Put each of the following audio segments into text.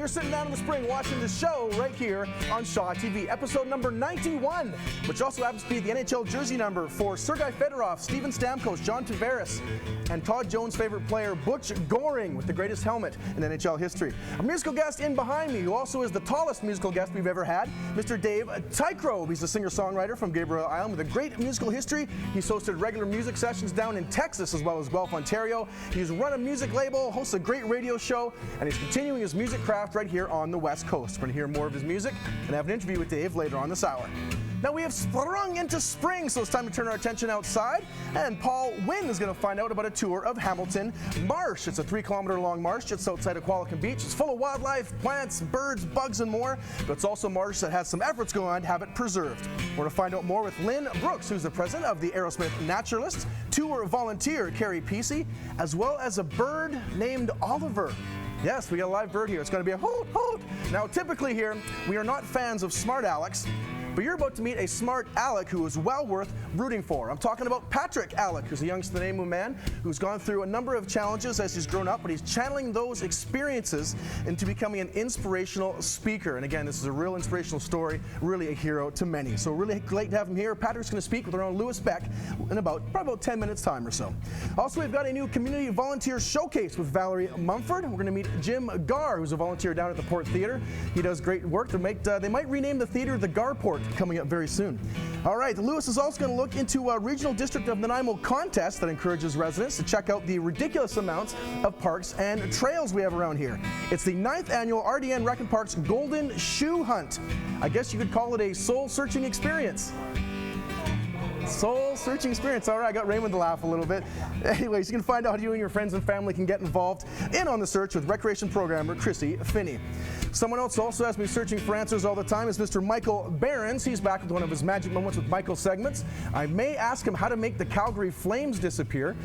you're sitting down in the spring watching the show right here on Shaw TV, episode number 91, which also happens to be the NHL jersey number for Sergei Fedorov, Steven Stamkos, John Tavares, and Todd Jones' favorite player, Butch Goring, with the greatest helmet in NHL history. A musical guest in behind me, who also is the tallest musical guest we've ever had, Mr. Dave Teichroeb. He's a singer-songwriter from Gabriel Island with a great musical history. He's hosted regular music sessions down in Texas as well as Guelph, Ontario. He's run a music label, hosts a great radio show, and he's continuing his music craft right here on the West Coast. We're going to hear more of his music and have an interview with Dave later on this hour. Now we have sprung into spring, so it's time to turn our attention outside, and Paul Wynn is going to find out about a tour of Hamilton Marsh. It's a 3-kilometer-long marsh just outside of Qualicum Beach. It's full of wildlife, plants, birds, bugs, and more, but it's also a marsh that has some efforts going on to have it preserved. We're going to find out more with Lynn Brooks, who's the president of the Arrowsmith Naturalists, tour volunteer Ceri Peacey, as well as a bird named Oliver. Yes, we got a live bird here. It's going to be a hoot, hoot. Now, typically here, we are not fans of smart Alecks, but you're about to meet a smart Aleck who is well worth rooting for. I'm talking about Patrick Aleck, who's a young Nanaimo man who's gone through a number of challenges as he's grown up, but he's channeling those experiences into becoming an inspirational speaker. And again, this is a real inspirational story, really a hero to many. So really great to have him here. Patrick's going to speak with our own Lewis Beck in probably about 10 minutes time or so. Also, we've got a new community volunteer showcase with Valerie Mumford. We're going to meet Jim Gahr, who's a volunteer down at the Port Theatre. He does great work. They might rename the theatre the Gahr Port coming up very soon. All right, Lewis is also going to look into a regional district of Nanaimo contest that encourages residents to check out the ridiculous amounts of parks and trails we have around here. It's the 9th annual RDN Rec Parks Golden Shoe Hunt. I guess you could call it a soul-searching experience. Soul-searching experience. All right, I got Raymond to laugh a little bit. Anyways, you can find out how you and your friends and family can get involved in on the search with recreation programmer Chrissy Finney. Someone else who also has me searching for answers all the time is Mr. Michael Berends. He's back with one of his Magic Moments with Michael segments. I may ask him how to make the Calgary Flames disappear.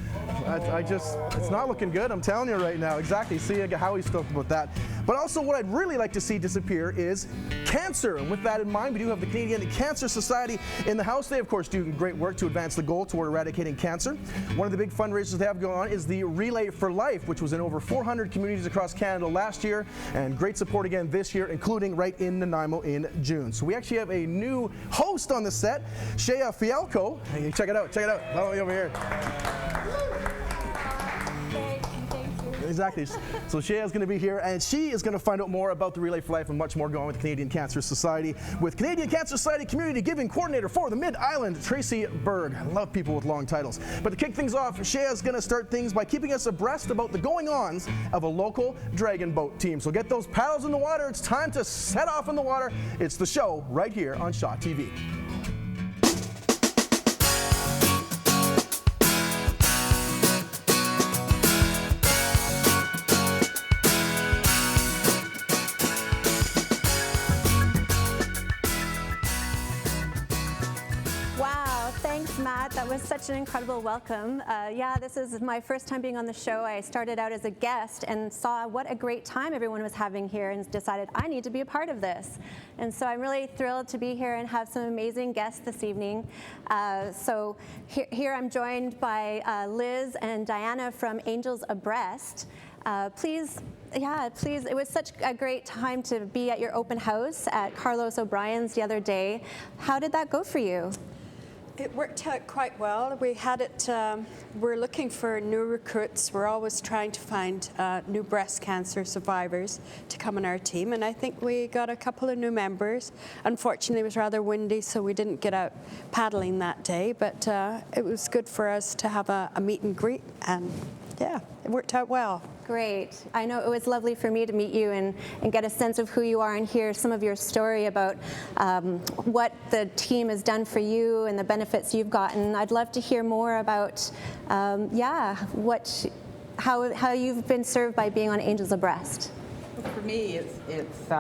It's not looking good, I'm telling you right now. Exactly, see how he's stoked about that. But also what I'd really like to see disappear is cancer. And with that in mind, we do have the Canadian Cancer Society in the house. They, of course, do great work to advance the goal toward eradicating cancer. One of the big fundraisers they have going on is the Relay for Life, which was in over 400 communities across Canada last year, and great support again this year, including right in Nanaimo in June. So we actually have a new host on the set, Shea Fialco. Hey, check it out, follow me over here. Exactly. So Shea is going to be here, and she is going to find out more about the Relay for Life and much more going on with the Canadian Cancer Society with Canadian Cancer Society Community Giving Coordinator for the Mid-Island, Tracy Berg. I love people with long titles. But to kick things off, Shea is going to start things by keeping us abreast about the going-ons of a local dragon boat team. So get those paddles in the water. It's time to set off in the water. It's the show right here on Shaw TV. That was such an incredible welcome. Yeah, this is my first time being on the show. I started out as a guest and saw what a great time everyone was having here and decided I need to be a part of this. And so I'm really thrilled to be here and have some amazing guests this evening. So here I'm joined by Liz and Diana from Angels Abreast. Please, it was such a great time to be at your open house at Carlos O'Brien's the other day. How did that go for you? It worked out quite well. We had it, we're looking for new recruits. We're always trying to find new breast cancer survivors to come on our team, and I think we got a couple of new members. Unfortunately, it was rather windy, so we didn't get out paddling that day, but it was good for us to have a meet and greet, and yeah, it worked out well. Great. I know it was lovely for me to meet you and get a sense of who you are and hear some of your story about what the team has done for you and the benefits you've gotten. I'd love to hear more about, how you've been served by being on Angels Abreast. For me, it's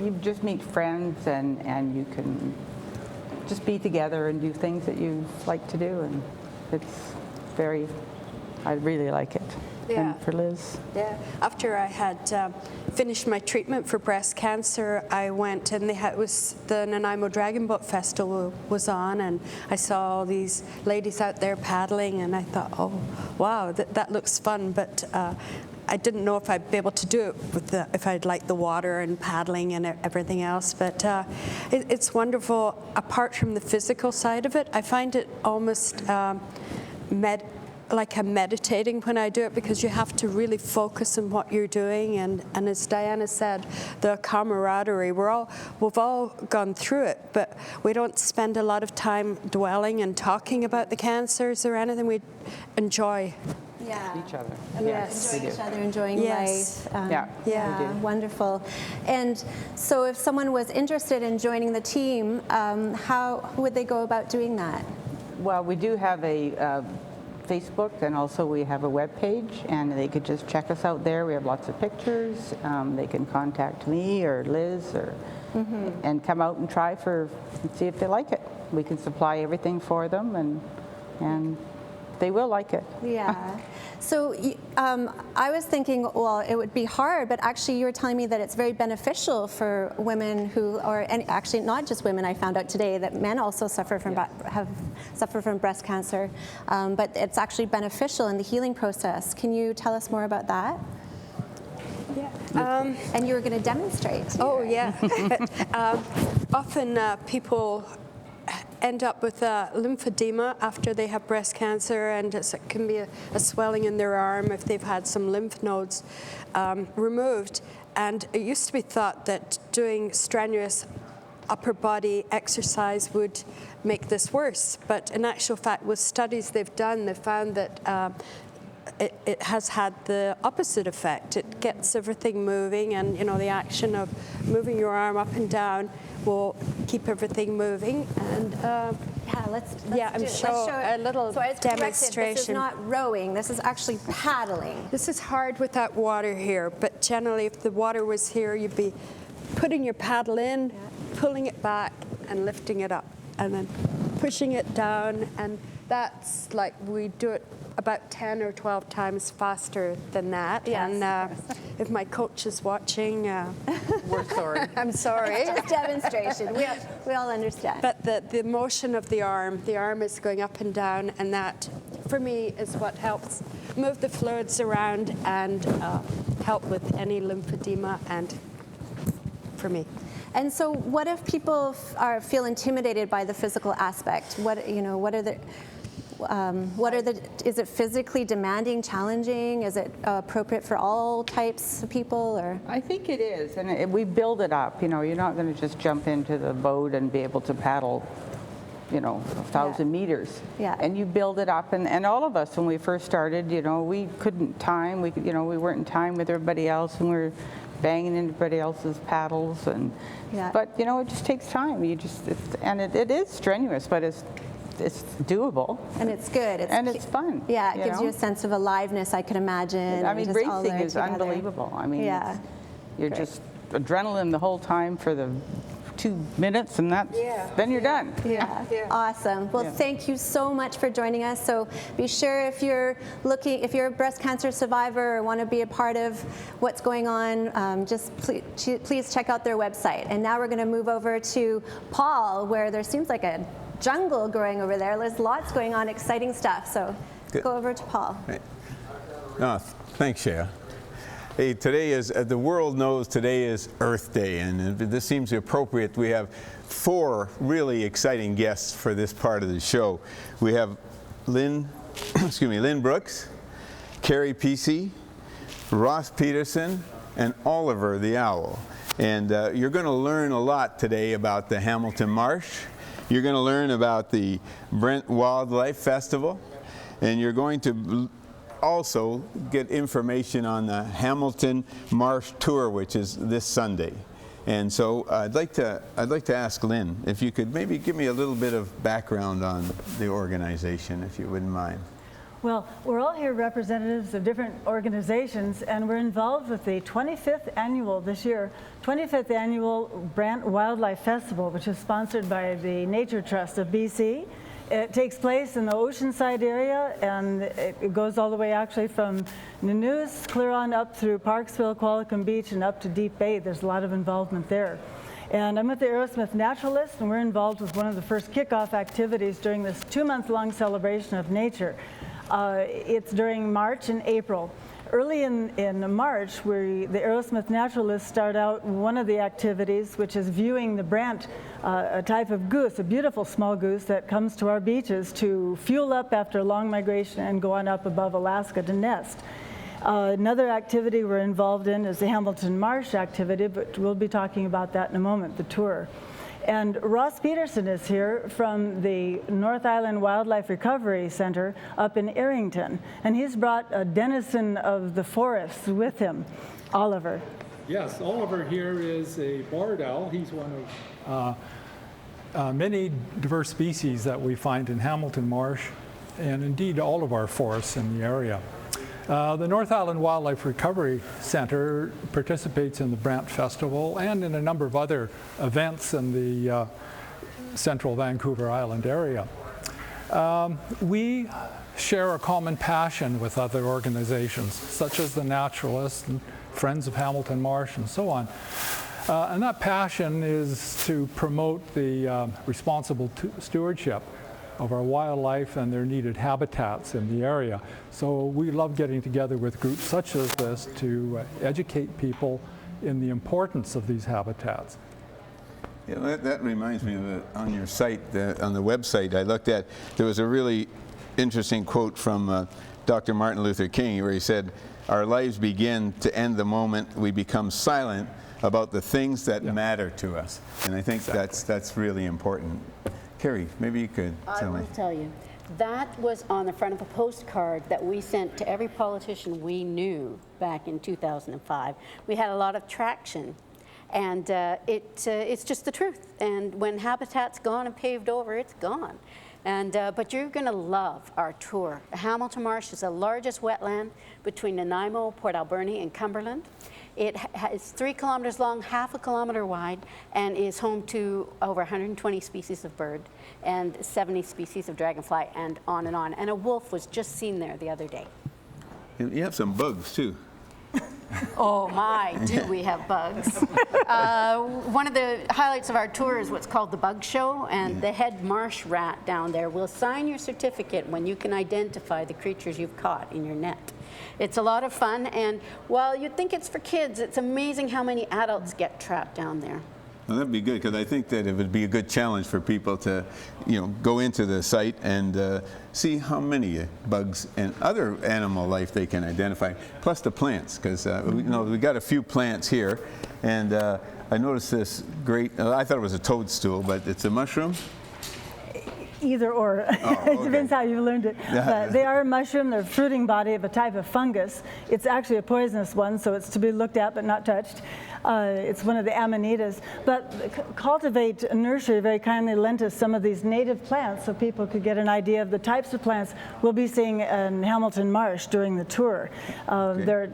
you just meet friends and you can just be together and do things that you like to do, and I really like it. Yeah. And for Liz? Yeah. After I had finished my treatment for breast cancer, I went and the Nanaimo Dragon Boat Festival was on, and I saw all these ladies out there paddling, and I thought, oh, wow, that looks fun. But I didn't know if I'd be able to do it if I'd like the water and paddling and everything else. But it's wonderful. Apart from the physical side of it, I find it almost like I'm meditating when I do it, because you have to really focus on what you're doing. And as Diana said, the camaraderie, we've all gone through it, but we don't spend a lot of time dwelling and talking about the cancers or anything. We enjoy each other. Yes. Enjoying each other, enjoying Yes. life. Yeah, we do. Wonderful. And so if someone was interested in joining the team, how would they go about doing that? Well, we do have a Facebook, and also we have a web page, and they could just check us out there. We have lots of pictures. They can contact me or Liz and come out and try and see if they like it. We can supply everything for them, and they will like it. Yeah. So I was thinking, well, it would be hard, but actually you were telling me that it's very beneficial for women and actually not just women. I found out today that men also suffer from have suffered from breast cancer, but it's actually beneficial in the healing process. Can you tell us more about that? Yeah. And you were going to demonstrate. Oh, yeah. Often people end up with lymphedema after they have breast cancer, and it can be a swelling in their arm if they've had some lymph nodes removed. And it used to be thought that doing strenuous upper body exercise would make this worse, but in actual fact, with studies they've done, they've found that it has had the opposite effect. It gets everything moving, and the action of moving your arm up and down will keep everything moving. And let's show a little so I was corrected, demonstration. this is not rowing. This is actually paddling. This is hard without water here, but generally, if the water was here, you'd be putting your paddle in, pulling it back, and lifting it up, and then pushing it down. And that's like we do it about 10 or 12 times faster than that. Yes, and if my coach is watching, We're sorry. I'm sorry. It's just demonstration. We all understand. But the motion of the arm is going up and down, and that, for me, is what helps move the fluids around and help with any lymphedema, and for me. And so, what if people feel intimidated by the physical aspect? Is it physically demanding, challenging? Is it appropriate for all types of people, or? I think it is, and we build it up. You're not going to just jump into the boat and be able to paddle, 1,000 meters. Yeah. And you build it up, and all of us, when we first started, we couldn't time. We weren't in time with everybody else, and we were banging into everybody else's paddles, but it just takes time. It is strenuous, but it's doable. And it's good. It's fun. Yeah, it gives you a sense of aliveness, I could imagine. I mean, racing is unbelievable. I mean, you're just adrenaline the whole time for the 2 minutes, and then you're done. Yeah. Awesome. Well, thank you so much for joining us. So be sure if you're a breast cancer survivor or want to be a part of what's going on, just please check out their website. And now we're going to move over to Paul, where there seems like a jungle growing over there. There's lots going on, exciting stuff. So go over to Paul. Right. Thanks, Shea. Hey, today is, the world knows today is Earth Day, and this seems appropriate. We have 4 really exciting guests for this part of the show. We have Lynn Brooks, Ceri Peacey, Ross Peterson, and Oliver the Owl. And you're going to learn a lot today about the Hamilton Marsh. You're going to learn about the Brent Wildlife Festival, and you're going to also get information on the Hamilton Marsh Tour, which is this Sunday. And so I'd like to ask Lynn if you could maybe give me a little bit of background on the organization, if you wouldn't mind. Well, we're all here representatives of different organizations, and we're involved with the 25th annual Brent Wildlife Festival, which is sponsored by the Nature Trust of BC. It takes place in the Oceanside area, and it goes all the way actually from Nanaimo, clear on up through Parksville, Qualicum Beach, and up to Deep Bay. There's a lot of involvement there. And I'm with the Arrowsmith Naturalists, and we're involved with one of the first kickoff activities during this 2-month-long celebration of nature. It's during March and April. early in March, the Arrowsmith Naturalists start out one of the activities, which is viewing the brant, a type of goose, a beautiful small goose that comes to our beaches to fuel up after a long migration and go on up above Alaska to nest. Another activity we're involved in is the Hamilton Marsh activity, but we'll be talking about that in a moment, the tour. And Ross Peterson is here from the North Island Wildlife Recovery Center up in Arrington. And he's brought a denizen of the forests with him, Oliver. Yes, Oliver here is a barred owl. He's one of many diverse species that we find in Hamilton Marsh and indeed all of our forests in the area. The North Island Wildlife Recovery Center participates in the Brant Festival and in a number of other events in the central Vancouver Island area. We share a common passion with other organizations, such as the Naturalists and Friends of Hamilton Marsh and so on. And that passion is to promote the responsible stewardship of our wildlife and their needed habitats in the area. So we love getting together with groups such as this to educate people in the importance of these habitats. Yeah, that reminds me of on your site, on the website I looked at, there was a really interesting quote from Dr. Martin Luther King where he said, "Our lives begin to end the moment we become silent about the things that matter to us." And I think that's really important. Ceri, maybe you could tell me. I will tell you. That was on the front of a postcard that we sent to every politician we knew back in 2005. We had a lot of traction, and it's just the truth. And when habitat's gone and paved over, it's gone. And, but you're going to love our tour. Hamilton Marsh is the largest wetland between Nanaimo, Port Alberni, and Cumberland. It is 3 kilometers long, half a kilometer wide, and is home to over 120 species of bird and 70 species of dragonfly, and on and on. And a wolf was just seen there the other day. You have some bugs too. Oh my, do we have bugs. One of the highlights of our tour is what's called the bug show, and the head marsh rat down there will sign your certificate when you can identify the creatures you've caught in your net. It's a lot of fun, and while you'd think it's for kids, it's amazing how many adults get trapped down there. Well, that'd be good, because I think that it would be a good challenge for people to, go into the site and see how many bugs and other animal life they can identify, plus the plants, because we got a few plants here, and I noticed this great. I thought it was a toadstool, but it's a mushroom. Either or. It depends how you learned it. But they are a mushroom. They're a fruiting body of a type of fungus. It's actually a poisonous one, so it's to be looked at but not touched. It's one of the amanitas. But Cultivate Nursery very kindly lent us some of these native plants so people could get an idea of the types of plants we'll be seeing in Hamilton Marsh during the tour. There are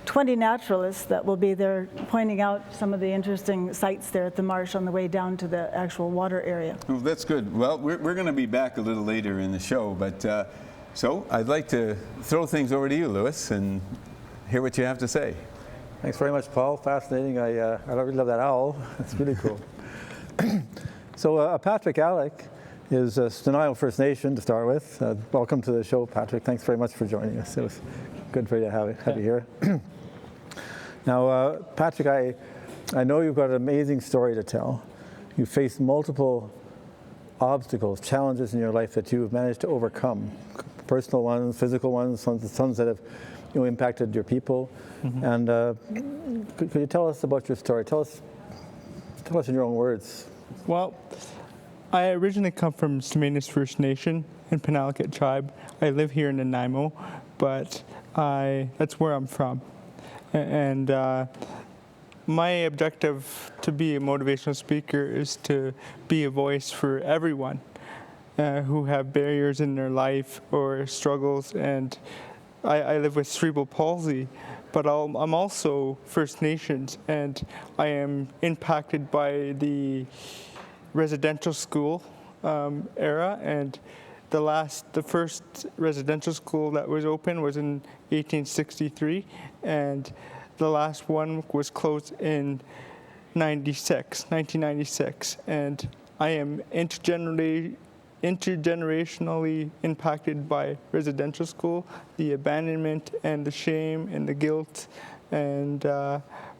20 naturalists that will be there pointing out some of the interesting sites there at the marsh on the way down to the actual water area. Well, that's good. Well, we're going to be back a little later in the show, but so I'd like to throw things over to you, Louis, and hear what you have to say. Thanks very much, Paul. Fascinating. I really love that owl. It's really cool. So Patrick Aleck is Nanaimo First Nation to start with. Welcome to the show, Patrick. Thanks very much for joining us. It was good for you to have you here. Now, Patrick, I know you've got an amazing story to tell. You faced multiple obstacles, challenges in your life that you have managed to overcome. Personal ones, physical ones, some that have impacted your people. Mm-hmm. And could you tell us about your story? Tell us in your own words. Well, I originally come from Semanis First Nation and Penalakit tribe. I live here in Nanaimo, but that's where I'm from. And my objective to be a motivational speaker is to be a voice for everyone who have barriers in their life or struggles. And I live with cerebral palsy, but I'm also First Nations, and I am impacted by the residential school era. And the first residential school that was open was in 1863, and the last one was closed in 1996. And I am intergenerationally intergenerationally impacted by residential school, the abandonment and the shame and the guilt, and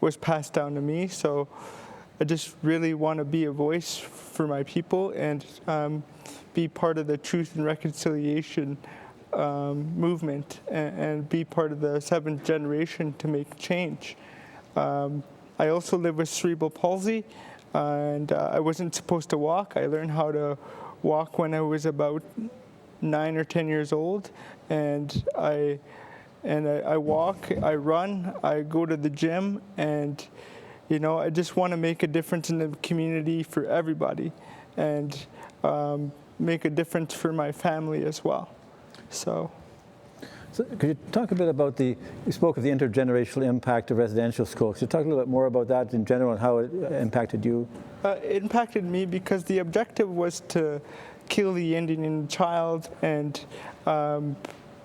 was passed down to me. So I just really want to be a voice for my people and be part of the truth and reconciliation movement and be part of the 7th generation to make change. I also live with cerebral palsy, and I wasn't supposed to walk. I learned how to walk when I was about 9 or 10 years old, and I walk, I run, I go to the gym, and I just want to make a difference in the community for everybody, and make a difference for my family as well. So could you talk a bit about you spoke of the intergenerational impact of residential school. Could you talk a little bit more about that in general and how it impacted you? It impacted me because the objective was to kill the Indian child and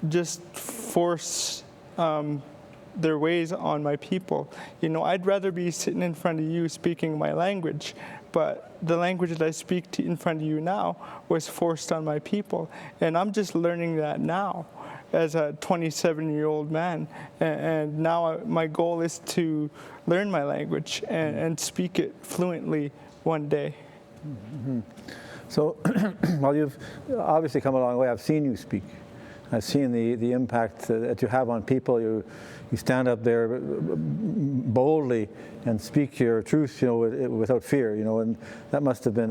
just force their ways on my people. I'd rather be sitting in front of you speaking my language, but the language that I speak in front of you now was forced on my people. And I'm just learning that now as a 27-year-old man. And now my goal is to learn my language and speak it fluently one day. Mm-hmm. So, well, you've obviously come a long way. I've seen you speak. I've seen the impact that you have on people. You stand up there boldly and speak your truth, without fear, and that must have been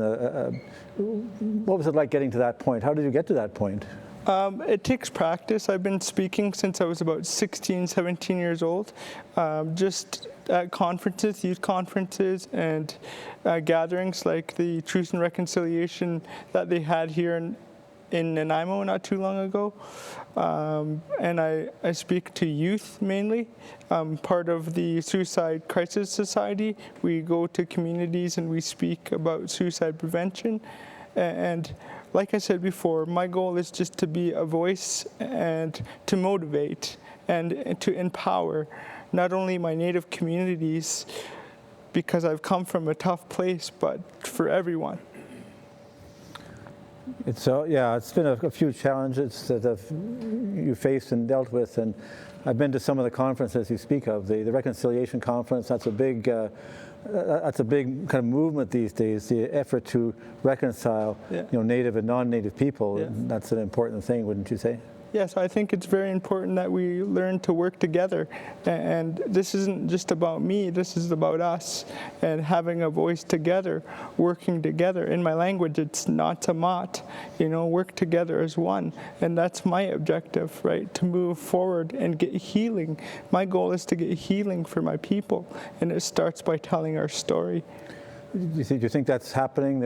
what was it like getting to that point? How did you get to that point? It takes practice. I've been speaking since I was about 16, 17 years old, just at conferences, youth conferences, and gatherings like the Truth and Reconciliation that they had here in Nanaimo not too long ago. And I speak to youth mainly. Part of the Suicide Crisis Society. We go to communities and we speak about suicide prevention. And like I said before, my goal is just to be a voice and to motivate and to empower not only my Native communities, because I've come from a tough place, but for everyone. It's been a few challenges that you faced and dealt with, and I've been to some of the conferences you speak of. The Reconciliation Conference, that's a big kind of movement these days. The effort to reconcile, Native and non-Native people. Yeah. That's an important thing, wouldn't you say? Yes, I think it's very important that we learn to work together. And this isn't just about me, this is about us. And having a voice together, working together. In my language, it's natamat, work together as one. And that's my objective, right? To move forward and get healing. My goal is to get healing for my people. And it starts by telling our story. Do you think that's happening?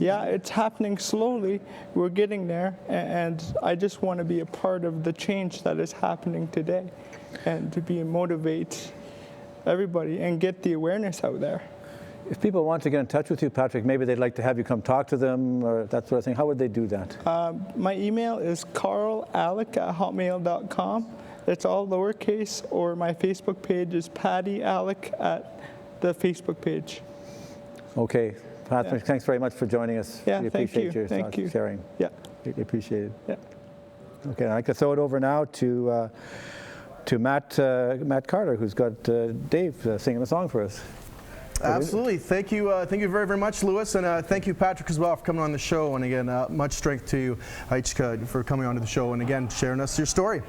Yeah, it's happening slowly. We're getting there, and I just want to be a part of the change that is happening today, and to motivate everybody and get the awareness out there. If people want to get in touch with you, Patrick, maybe they'd like to have you come talk to them or that sort of thing. How would they do that? My email is carlalec@hotmail.com. It's all lowercase, or my Facebook page is Patty Aleck at the Facebook page. Okay. Patrick, thanks very much for joining us. Yeah, we appreciate your sharing. Yeah. Really appreciate it. Yeah. Okay, I'd like to throw it over now to Matt Carter, who's got Dave singing a song for us. Absolutely. Thank you very, very much, Louis, and thank you, Patrick, as well, for coming on the show. And again, much strength to you, for coming onto the show and again sharing us your story.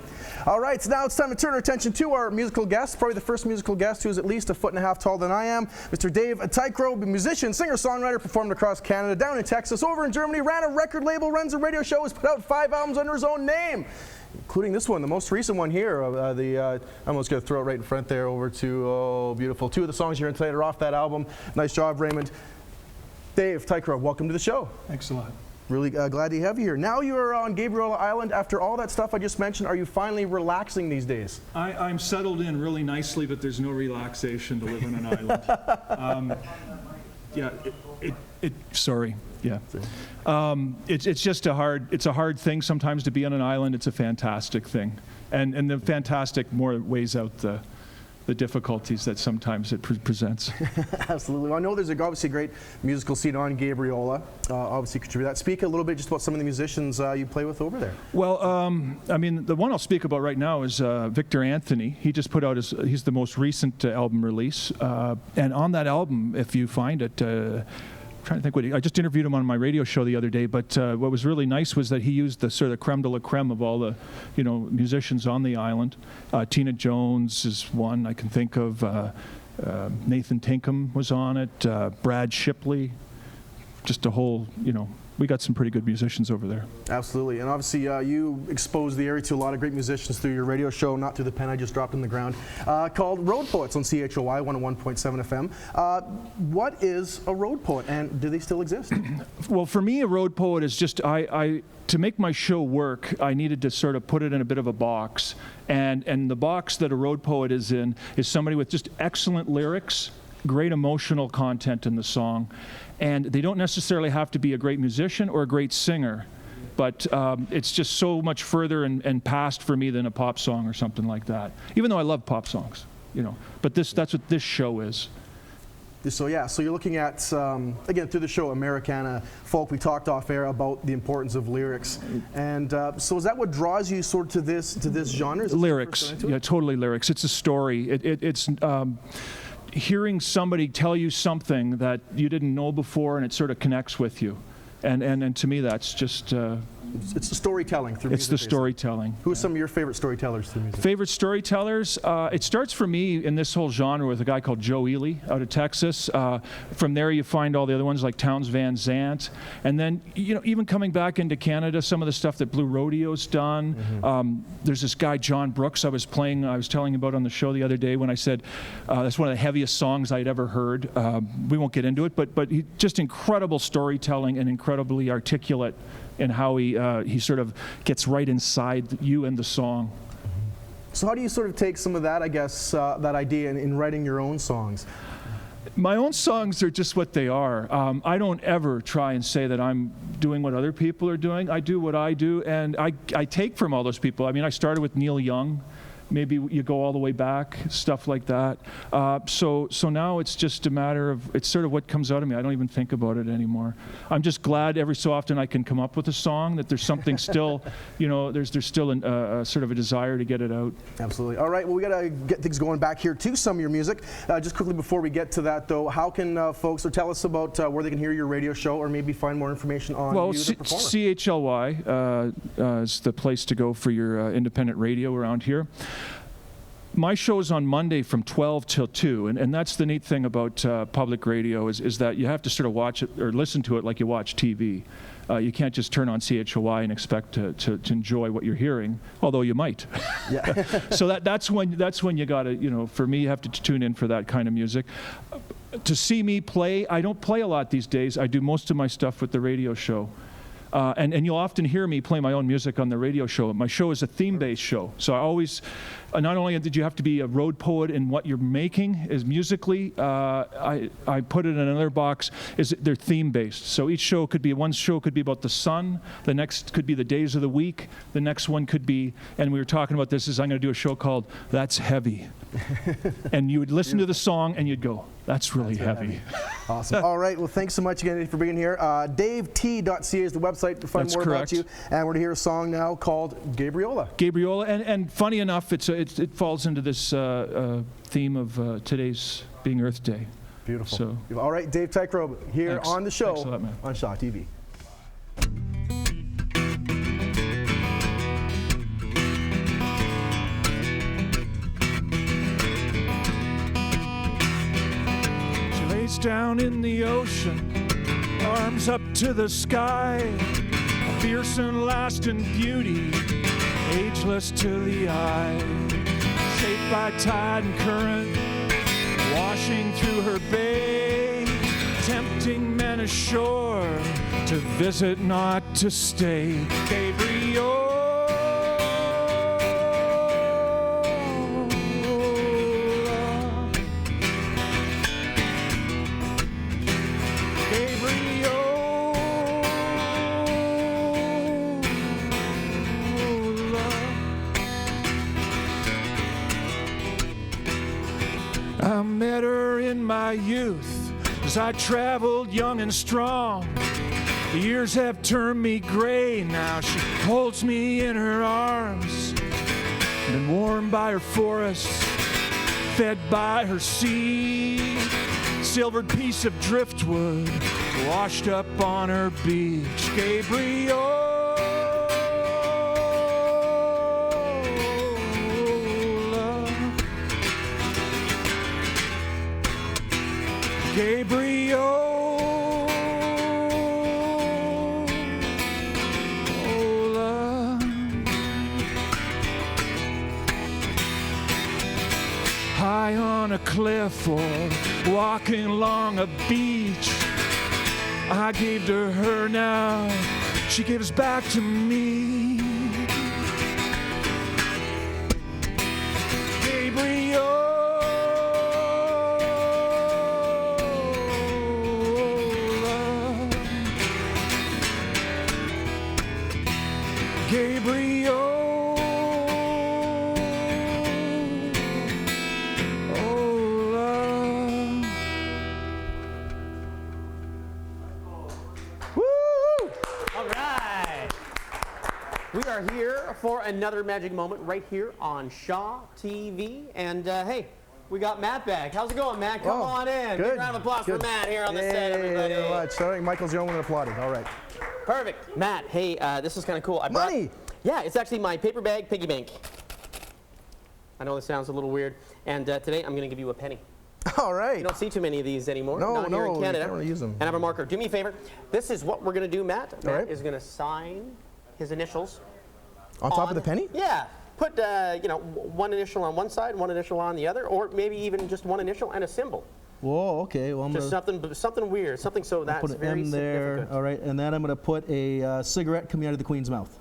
All right, so now it's time to turn our attention to our musical guest, probably the first musical guest who is at least 1.5 feet taller than I am, Mr. Dave Teichroeb, musician, singer-songwriter, performed across Canada, down in Texas, over in Germany, ran a record label, runs a radio show, has put out 5 albums under his own name, including this one, the most recent one here. I'm almost going to throw it right in front there over to, beautiful. 2 of the songs you're in tonight are off that album. Nice job, Raymond. Dave Teichroeb, welcome to the show. Thanks a lot. Really glad to have you here. Now you're on Gabriel Island. After all that stuff I just mentioned, are you finally relaxing these days? I'm settled in really nicely, but there's no relaxation to live on an island. Sorry. Yeah. It's just a hard thing sometimes to be on an island. It's a fantastic thing. And the fantastic more weighs out the the difficulties that sometimes it presents. Absolutely. Well, I know there's obviously a great musical scene on Gabriola. Obviously, contribute that. Speak a little bit just about some of the musicians you play with over there. Well, I mean, the one I'll speak about right now is Victor Anthony. He just put out he's the most recent album release. And on that album, if you find it, trying to think I just interviewed him on my radio show the other day, but what was really nice was that he used the sort of creme de la creme of all the, musicians on the island. Tina Jones is one I can think of. Nathan Tinkham was on it. Brad Shipley. Just a whole, we got some pretty good musicians over there. Absolutely, and obviously you expose the area to a lot of great musicians through your radio show, not through the pen I just dropped in the ground, called Road Poets on CHOY 101.7 FM. What is a road poet, and do they still exist? Well, for me, a road poet is just, to make my show work, I needed to sort of put it in a bit of a box, and the box that a road poet is in is somebody with just excellent lyrics, great emotional content in the song, and they don't necessarily have to be a great musician or a great singer, but it's just so much further and past for me than a pop song or something like that, even though I love pop songs, but that's what this show is. So you're looking at, again, through the show, Americana, folk. We talked off air about the importance of lyrics. And so is that what draws you sort of to this genre? Lyrics, yeah, totally lyrics. It's a story. It's hearing somebody tell you something that you didn't know before, and it sort of connects with you. And to me, that's just... it's the storytelling through music. It's the storytelling. Who are some of your favorite storytellers through music? Favorite storytellers? It starts for me in this whole genre with a guy called Joe Ely out of Texas. From there you find all the other ones like Townes Van Zandt. And then, even coming back into Canada, some of the stuff that Blue Rodeo's done. Mm-hmm. There's this guy, John Brooks, I was telling about on the show the other day when I said that's one of the heaviest songs I'd ever heard. We won't get into it, but he, just incredible storytelling and incredibly articulate in how he sort of gets right inside you and the song. So how do you sort of take some of that, I guess, that idea in writing your own songs? My own songs are just what they are. I don't ever try and say that I'm doing what other people are doing. I do what I do, and I take from all those people. I mean, I started with Neil Young. Maybe you go all the way back, stuff like that. So now it's just a matter of, it's sort of what comes out of me. I don't even think about it anymore. I'm just glad every so often I can come up with a song, that there's something still, there's still a sort of a desire to get it out. Absolutely. All right, well, we got to get things going back here to some of your music. Just quickly before we get to that, though, how can folks, or tell us about where they can hear your radio show or maybe find more information on you, the performer? CHLY is the place to go for your independent radio around here. My show is on Monday from 12 till 2, and that's the neat thing about public radio is that you have to sort of watch it or listen to it like you watch TV. You can't just turn on CHOY and expect to enjoy what you're hearing, although you might. Yeah. So that's when you got to, for me, you have to tune in for that kind of music. To see me play, I don't play a lot these days. I do most of my stuff with the radio show. And you'll often hear me play my own music on the radio show. My show is a theme-based show. So I always, not only did you have to be a road poet in what you're making is musically, I put it in another box, they're theme-based. So one show could be about the sun, the next could be the days of the week, the next one could be, and we were talking about this, I'm going to do a show called That's Heavy. And you would listen to the song and you'd go, that's really heavy. Awesome. All right. Well, thanks so much again for being here. DaveT.ca is the website to find more about you. And we're going to hear a song now called Gabriola. Gabriola. And funny enough, it falls into this theme of today's being Earth Day. Beautiful. So. All right. Dave Teichroeb here on the show lot, on Shaw TV. Down in the ocean, arms up to the sky, a fierce and lasting beauty, ageless to the eye, shaped by tide and current, washing through her bay, tempting men ashore to visit, not to stay. Gabriel. in my youth as I traveled young and strong. The years have turned me gray, now she holds me in her arms. Been warmed by her forests, fed by her sea. Silvered piece of driftwood washed up on her beach. Gabriel. Gabriola, high on a cliff or walking along a beach, I gave to her, now she gives back to me. Gabriel. Here for another magic moment right here on Shaw TV. And hey, we got Matt back. How's it going, Matt? Come on in. Good. Big round of applause for Matt here on the set, everybody. Thank you very much. Sorry, Michael's the only one applauding. All right. Perfect. Matt, hey, this is kind of cool. Money! Yeah, it's actually my paper bag piggy bank. I know this sounds a little weird. And today I'm going to give you a penny. All right. You don't see too many of these anymore. No, Not here in Canada. you can't really use them. And I have a marker. Do me a favor. This is what we're going to do, Matt. Matt right. is going to sign his initials. On top of the penny? Yeah. Put, you know, one initial on one side, one initial on the other, or maybe even just one initial and a symbol. Whoa, okay. Well, I'm just something weird, something so that's put an very M there. significant. All right, and then I'm going to put a cigarette coming out of the Queen's mouth.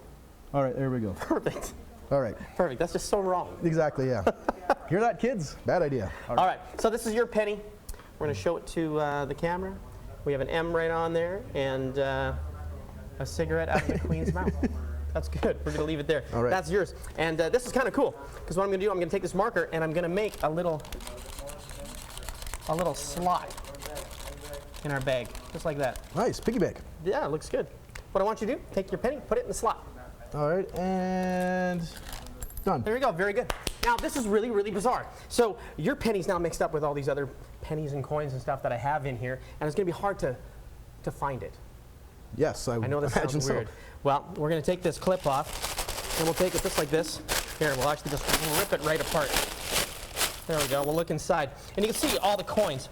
All right, there we go. Perfect. All right. Perfect. That's just so wrong. Exactly, yeah. Hear that, kids? Bad idea. All right. So this is your penny. We're going to show it to the camera. We have an M right on there and a cigarette out of the Queen's mouth. That's good. We're going to leave it there. All right. That's yours. And this is kind of cool because what I'm going to do, I'm going to take this marker and I'm going to make a little slot in our bag, just like that. Nice, piggy bank. Yeah, it looks good. What I want you to do, take your penny, put it in the slot. All right, and done. There you go, very good. Now, this is really, really bizarre. So your penny's now mixed up with all these other pennies and coins and stuff that I have in here, and it's going to be hard to find it. Yes, I know that sounds weird. Well, we're going to take this clip off, and we'll take it just like this. Here, we'll actually just rip it right apart. There we go. We'll look inside. And you can see all the coins.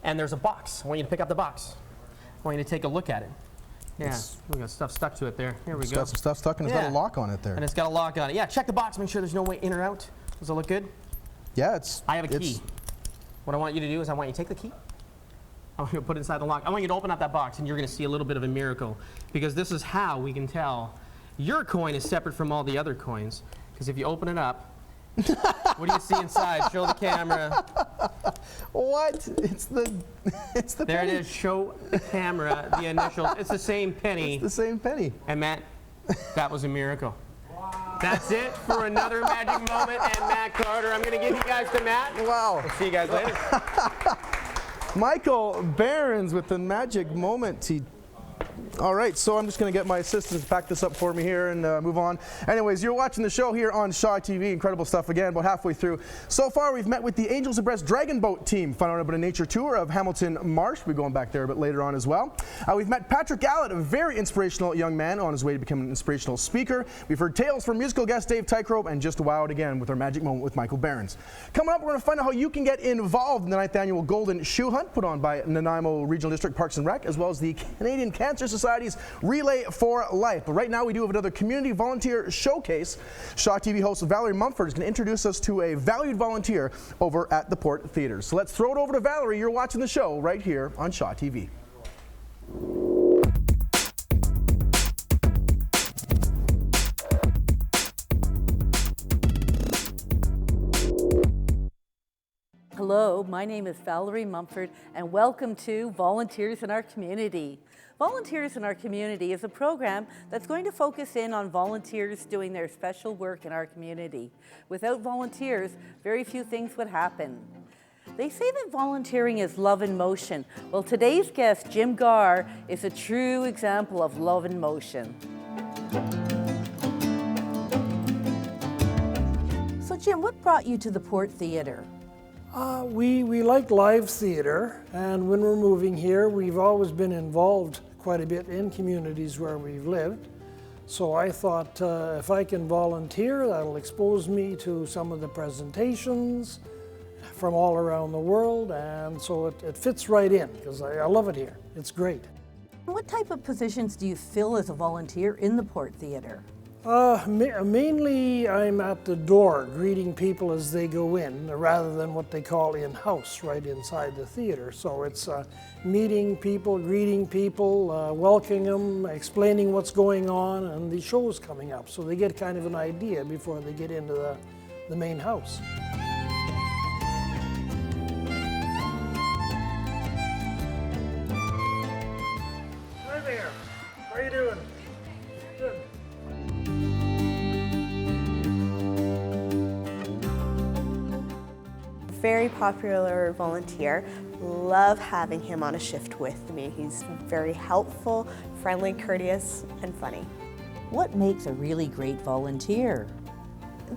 And there's a box. I want you to pick up the box. I want you to take a look at it. Yeah, we got stuff stuck to it there. Here we go. Got some stuff stuck, and it's got a lock on it there. And it's got a lock on it. Yeah, check the box. Make sure there's no way in or out. Does it look good? Yeah, I have a key. What I want you to do is I want you to take the key. I want you to put it inside the lock. I want you to open up that box, and you're going to see a little bit of a miracle. Because this is how we can tell your coin is separate from all the other coins. Because if you open it up, what do you see inside? Show the camera. What? It's the there penny. It is. Show the camera the initials. It's the same penny. It's the same penny. And Matt, that was a miracle. Wow. That's it for another magic moment. And Matt Carter, I'm going to give you guys to Matt. Wow. We'll see you guys later. Michael Berends with the magic moment. All right, so I'm just going to get my assistant to pack this up for me here and move on. Anyways, you're watching the show here on Shaw TV. Incredible stuff again, about halfway through. So far, we've met with the Angels of Abreast Dragon Boat team, found out about a nature tour of Hamilton Marsh. We'll be going back there a bit later on as well. We've met Patrick Aleck, a very inspirational young man on his way to become an inspirational speaker. We've heard tales from musical guest Dave Teichroeb, and just wowed again with our magic moment with Michael Berends. Coming up, we're going to find out how you can get involved in the 9th annual Golden Shoe Hunt put on by Nanaimo Regional District Parks and Rec, as well as the Canadian Cancer Society's Relay for Life. But right now we do have another community volunteer showcase. Shaw TV host Valerie Mumford is going to introduce us to a valued volunteer over at the Port Theatres. So let's throw it over to Valerie. You're watching the show right here on Shaw TV. Hello, my name is Valerie Mumford, and welcome to Volunteers in Our Community. Volunteers in Our Community is a program that's going to focus in on volunteers doing their special work in our community. Without volunteers, very few things would happen. They say that volunteering is love in motion. Well, today's guest, Jim Gahr, is a true example of love in motion. So Jim, what brought you to the Port Theatre? We like live theater, and when we're moving here, we've always been involved quite a bit in communities where we've lived. So I thought if I can volunteer, that'll expose me to some of the presentations from all around the world, and so it fits right in, because I love it here. It's great. What type of positions do you fill as a volunteer in the Port Theatre? Mainly I'm at the door greeting people as they go in, rather than what they call in-house, right inside the theater. So it's meeting people, greeting people, welcoming them, explaining what's going on, and the show's coming up. So they get kind of an idea before they get into the main house. Hi there, how are you doing? Good. Very popular volunteer. Love having him on a shift with me. He's very helpful, friendly, courteous, and funny. What makes a really great volunteer?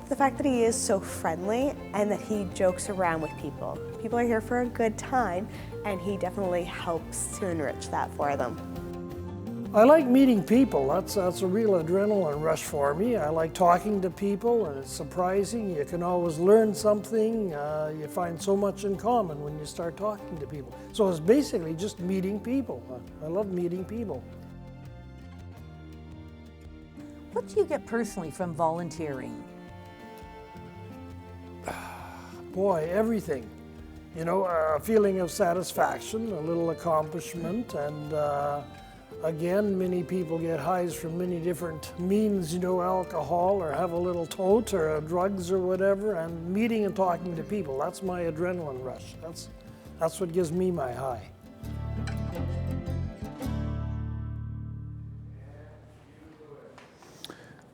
The fact that he is so friendly and that he jokes around with people. People are here for a good time, and he definitely helps to enrich that for them. I like meeting people. That's a real adrenaline rush for me. I like talking to people, and it's surprising. You can always learn something. You find so much in common when you start talking to people. So it's basically just meeting people. I love meeting people. What do you get personally from volunteering? Boy, everything. You know, a feeling of satisfaction, a little accomplishment, and again, many people get highs from many different means, you know, alcohol, or have a little tote, or drugs, or whatever, and meeting and talking to people. That's my adrenaline rush. That's what gives me my high.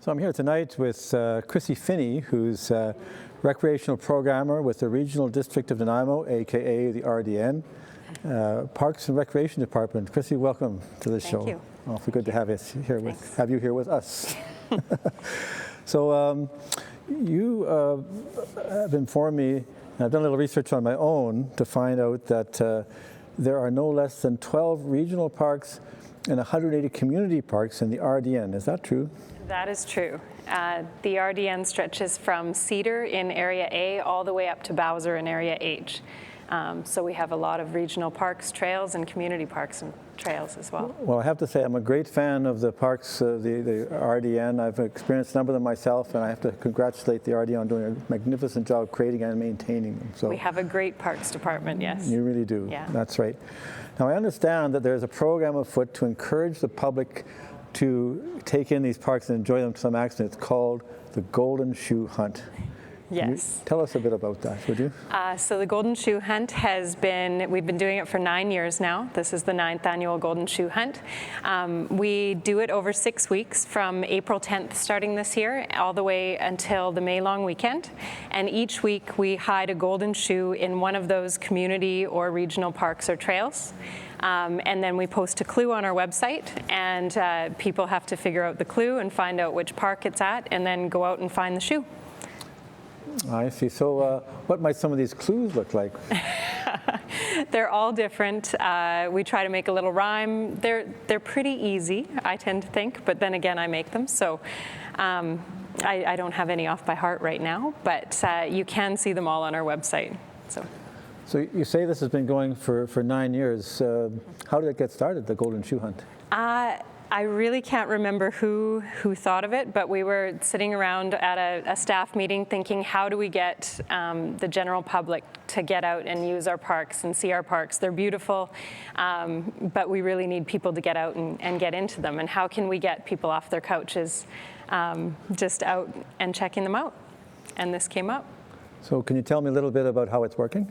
So I'm here tonight with Chrissy Finney, who's a recreational programmer with the Regional District of Nanaimo, aka the RDN. Parks and Recreation Department. Chrissy, welcome to the show. Thank you. Awfully good to have you here with us. So you have informed me, and I've done a little research on my own to find out that there are no less than 12 regional parks and 180 community parks in the RDN. Is that true? That is true. The RDN stretches from Cedar in Area A all the way up to Bowser in Area H. So we have a lot of regional parks, trails, and community parks and trails as well. Well, I have to say I'm a great fan of the parks, the RDN. I've experienced a number of them myself, and I have to congratulate the RDN on doing a magnificent job creating and maintaining them. So we have a great parks department, yes. You really do. Yeah. That's right. Now, I understand that there's a program afoot to encourage the public to take in these parks and enjoy them to some extent. It's called the Golden Shoe Hunt. Yes. Tell us a bit about that, would you? So the Golden Shoe Hunt we've been doing it for 9 years now. This is the 9th annual Golden Shoe Hunt. We do it over 6 weeks from April 10th starting this year all the way until the May long weekend. And each week we hide a golden shoe in one of those community or regional parks or trails. And then we post a clue on our website, and people have to figure out the clue and find out which park it's at, and then go out and find the shoe. I see. So what might some of these clues look like? They're all different. We try to make a little rhyme. They're pretty easy, I tend to think, but then again, I make them. So I don't have any off by heart right now, but you can see them all on our website. So you say this has been going for 9 years. How did it get started, the Golden Shoe Hunt? I really can't remember who thought of it, but we were sitting around at a staff meeting thinking, how do we get the general public to get out and use our parks and see our parks? They're beautiful, but we really need people to get out and get into them. And how can we get people off their couches just out and checking them out? And this came up. So can you tell me a little bit about how it's working?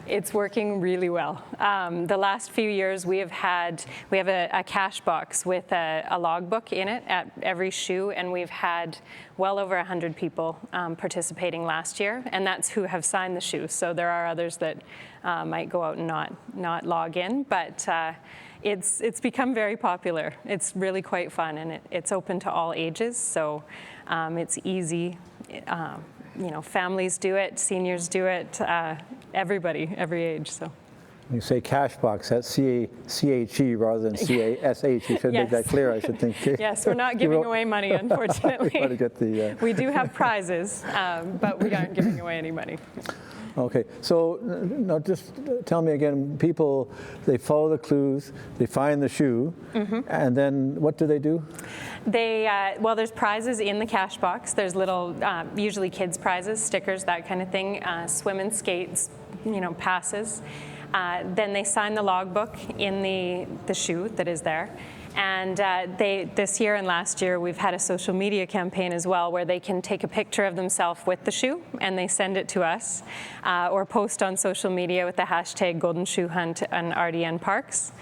It's working really well. The last few years we have a cash box with a logbook in it at every shoe, and we've had well over 100 people participating last year, and that's who have signed the shoe. So there are others that might go out and not log in, but it's become very popular. It's really quite fun, and it's open to all ages, so it's easy. Families do it, seniors do it, everybody, every age. So. When you say cash box, that's C-A-C-H-E rather than C-A-S-H. You should make that clear, I should think. Yes, we're not giving away money, unfortunately. We want to get the, We do have prizes, but we aren't giving away any money. Okay, so now just tell me again, people, they follow the clues, they find the shoe, and then what do they do? Well, there's prizes in the cash box. There's little, usually kids prizes, stickers, that kind of thing, swim and skates, passes. Then they sign the logbook in the shoe that is there. And this year and last year, we've had a social media campaign as well, where they can take a picture of themselves with the shoe, and they send it to us, or post on social media with the hashtag Golden Shoe Hunt and RDN Parks.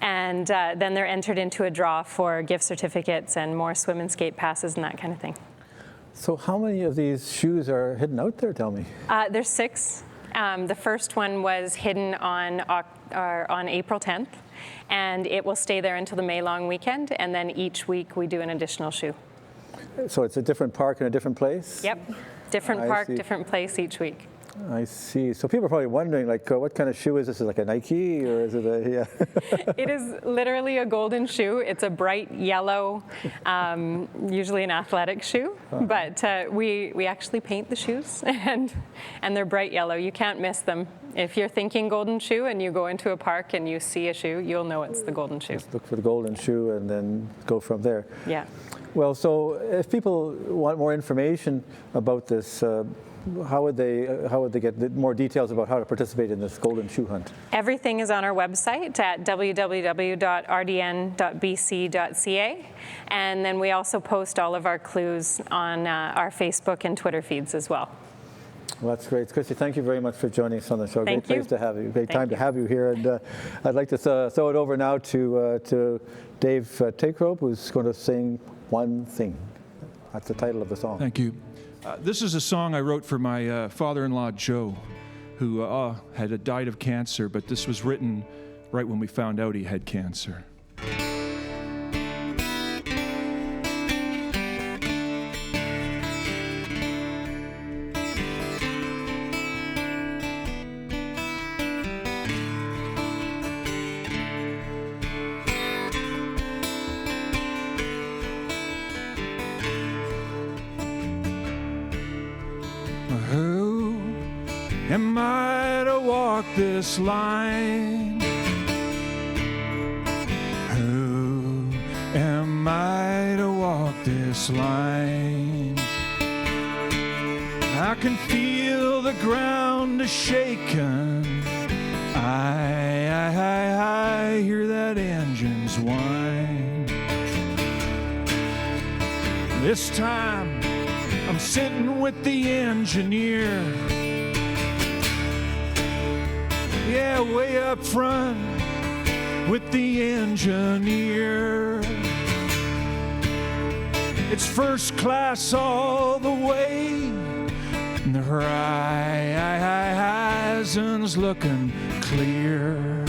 And then they're entered into a draw for gift certificates and more swim and skate passes and that kind of thing. So how many of these shoes are hidden out there, tell me? There's 6. The first one was hidden on April 10th. And it will stay there until the May long weekend, and then each week we do an additional shoe. So it's a different park in a different place? Yep, different park, different place each week. I see. So people are probably wondering, like, what kind of shoe is this? Is it like a Nike, or is it a, yeah? It is literally a golden shoe. It's a bright yellow, usually an athletic shoe, but we actually paint the shoes, and they're bright yellow. You can't miss them. If you're thinking golden shoe and you go into a park and you see a shoe, you'll know it's the golden shoe. Just look for the golden shoe and then go from there. Yeah. Well, so if people want more information about this, how would they get more details about how to participate in this golden shoe hunt? Everything is on our website at www.rdn.bc.ca, and then we also post all of our clues on our Facebook and Twitter feeds as well. Well, that's great. Christy, thank you very much for joining us on the show. Thank Great you. place to have you. Great time to have you here. And I'd like to throw it over now to Dave Teichroeb, who's going to sing One Thing. That's the title of the song. Thank you. This is a song I wrote for my father-in-law, Joe, who had died of cancer, but this was written right when we found out he had cancer. Who am I to walk this line? Who am I to walk this line? I can feel the ground a-shaking. I hear that engine's whine. This time I'm sitting with the engineer. Yeah, way up front with the engineer. It's first class all the way, and the horizon's looking clear.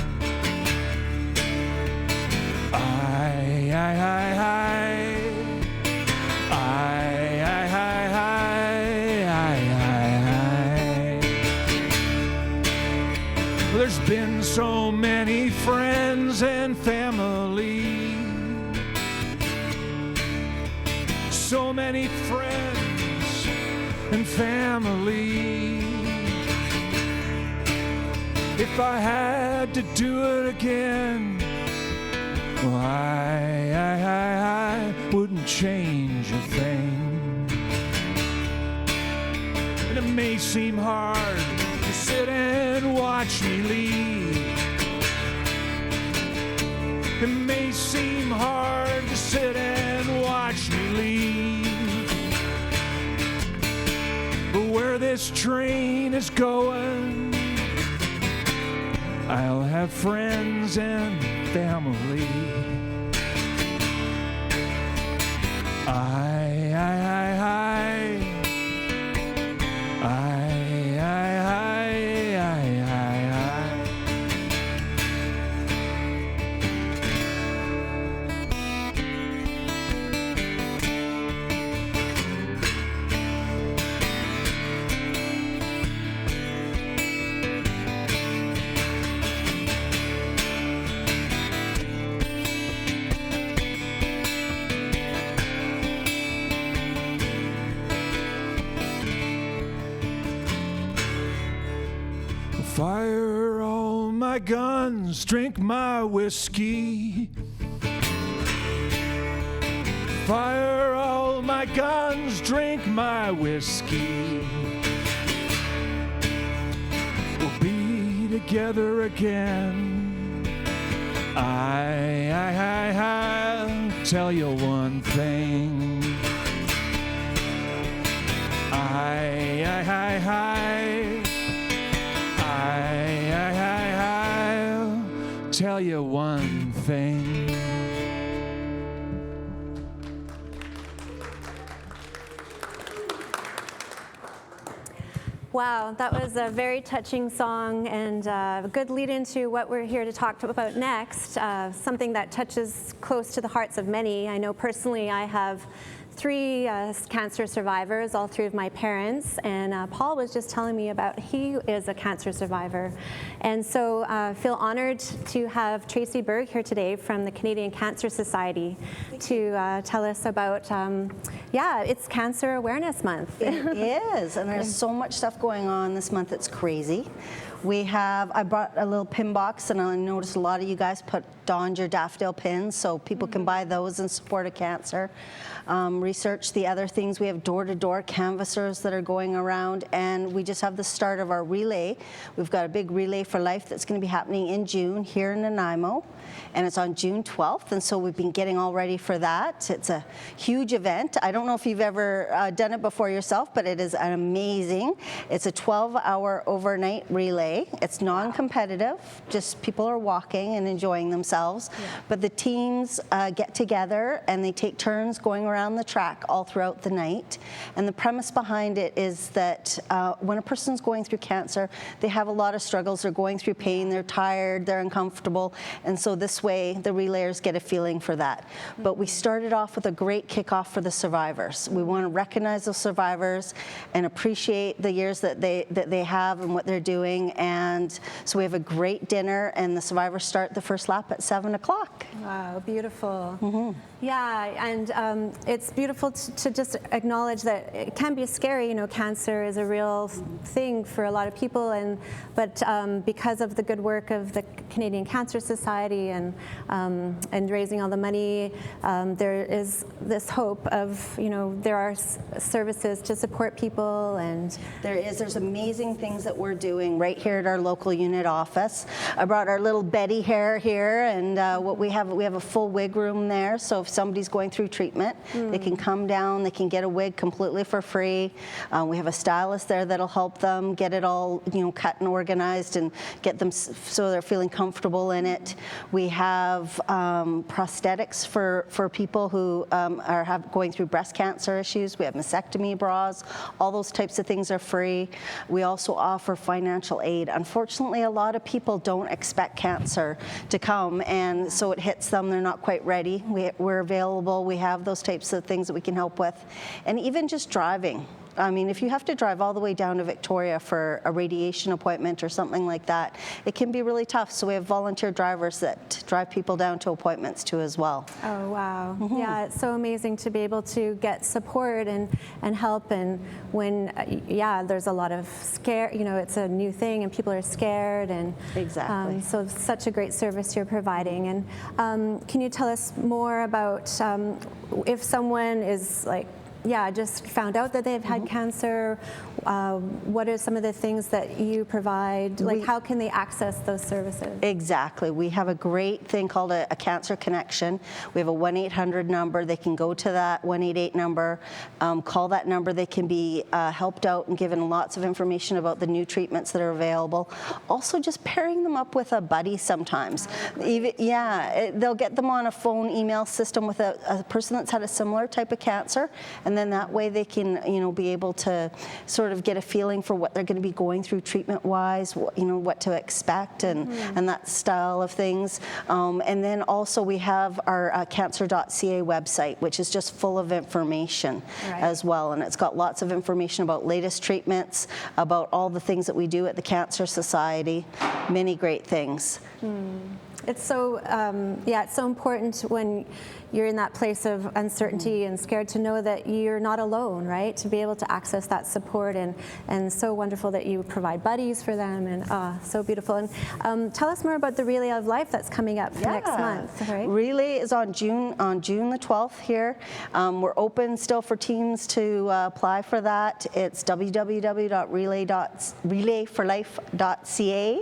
There's been so many friends and family, so many friends and family. If I had to do it again, well, I wouldn't change a thing. And it may seem hard to sit and watch me leave. It may seem hard to sit and watch me leave. But where this this train is going, I'll have friends and family. Fire all my guns, drink my whiskey. Fire all my guns, drink my whiskey. We'll be together again. I'll tell you one thing. I'll tell you one thing. Wow, that was a very touching song and a good lead into what we're here to talk about next, something that touches close to the hearts of many. I know personally I have 3 cancer survivors, all 3 of my parents, and Paul was just telling me about he is a cancer survivor. And so I feel honored to have Tracy Berg here today from the Canadian Cancer Society to tell us about, it's Cancer Awareness Month. It is, and there's so much stuff going on this month, it's crazy. I brought a little pin box, and I noticed a lot of you guys donned your daffodil pins, so people can buy those in support of cancer. Research the other things. We have door-to-door canvassers that are going around, and we just have the start of our relay. We've got a big Relay for Life that's going to be happening in June here in Nanaimo, and it's on June 12th, and so we've been getting all ready for that. It's a huge event. I don't know if you've ever done it before yourself, but it is amazing. It's a 12-hour overnight relay. It's non-competitive, just people are walking and enjoying themselves, but the teams get together and they take turns going around the track all throughout the night. And the premise behind it is that when a person's going through cancer, they have a lot of struggles. They're going through pain, they're tired, they're uncomfortable, and so this way the relayers get a feeling for that. But we started off with a great kickoff for the survivors. We want to recognize those survivors and appreciate the years that they have and what they're doing. And so we have a great dinner, and the survivors start the first lap at 7 o'clock. Wow, beautiful. Yeah, and it's beautiful to just acknowledge that it can be scary. You know, cancer is a real thing for a lot of people, but because of the good work of the Canadian Cancer Society and raising all the money, there is this hope of, there are services to support people, and there's amazing things that we're doing right here at our local unit office. I brought our little Betty hair here, and what we have a full wig room there, so if somebody's going through treatment, they can come down, they can get a wig completely for free. We have a stylist there that'll help them get it all cut and organized and get them so they're feeling comfortable in it. We have prosthetics for people who are going through breast cancer issues. We have mastectomy bras. All those types of things are free. We also offer financial aid. Unfortunately, a lot of people don't expect cancer to come, and so it hits them. They're not quite ready. We're available. We have those types of things that we can help with. And even just driving. I mean, if you have to drive all the way down to Victoria for a radiation appointment or something like that, it can be really tough. So we have volunteer drivers that drive people down to appointments too as well. Oh, wow. Yeah, it's so amazing to be able to get support and help. And when, there's a lot of scare, it's a new thing and people are scared. And exactly. So such a great service you're providing. And can you tell us more about if someone is yeah, just found out that they've had cancer, what are some of the things that you provide? Like, how can they access those services? Exactly. We have a great thing called a cancer connection. We have a 1-800 number. They can go to that 188 number, call that number. They can be helped out and given lots of information about the new treatments that are available. Also, just pairing them up with a buddy sometimes. Even, they'll get them on a phone email system with a person that's had a similar type of cancer, and then that way they can, be able to sort of get a feeling for what they're going to be going through treatment-wise, what to expect, and that style of things. And then also we have our cancer.ca website, which is just full of information as well, and it's got lots of information about latest treatments, about all the things that we do at the Cancer Society, many great things. It's so, it's so important when you're in that place of uncertainty and scared to know that you're not alone, right? To be able to access that support, and so wonderful that you provide buddies for them, and so beautiful. And tell us more about the Relay of Life that's coming up next month, right? Relay is on June the 12th here. We're open still for teams to apply for that. It's www.relayforlife.ca.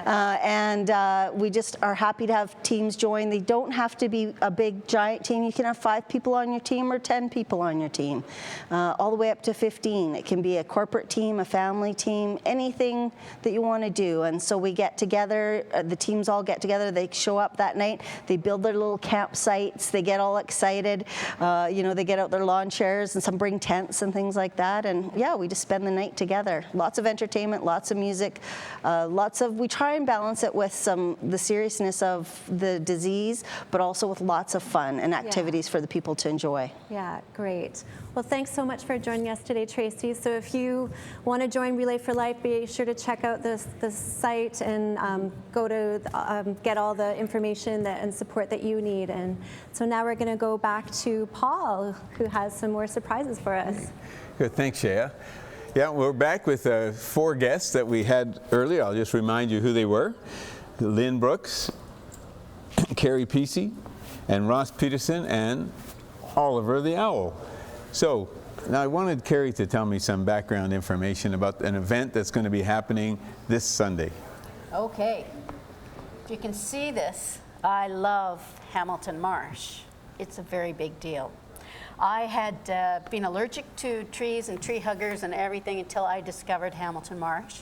And we just are happy to have teams join. They don't have to be a big giant team. You can have 5 people on your team or 10 people on your team, all the way up to 15. It can be a corporate team, a family team, anything that you want to do. And so we get together, the teams all get together, they show up that night, they build their little campsites, they get all excited, they get out their lawn chairs, and some bring tents and things like that. And yeah, we just spend the night together. Lots of entertainment, lots of music, we try and balance it with the seriousness of the disease, but also with lots of fun and activities for the people to enjoy. Yeah, great. Well, thanks so much for joining us today, Tracy. So if you want to join Relay for Life, be sure to check out the site and go to get all the information and support that you need. And so now we're going to go back to Paul, who has some more surprises for us. Good, thanks, Shea. Yeah, we're back with 4 guests that we had earlier. I'll just remind you who they were. Lynn Brooks, Carrie Peacey, and Ross Peterson, and Oliver the Owl. So now I wanted Ceri to tell me some background information about an event that's going to be happening this Sunday. Okay. If you can see this, I love Hamilton Marsh. It's a very big deal. I had been allergic to trees and tree huggers and everything until I discovered Hamilton Marsh,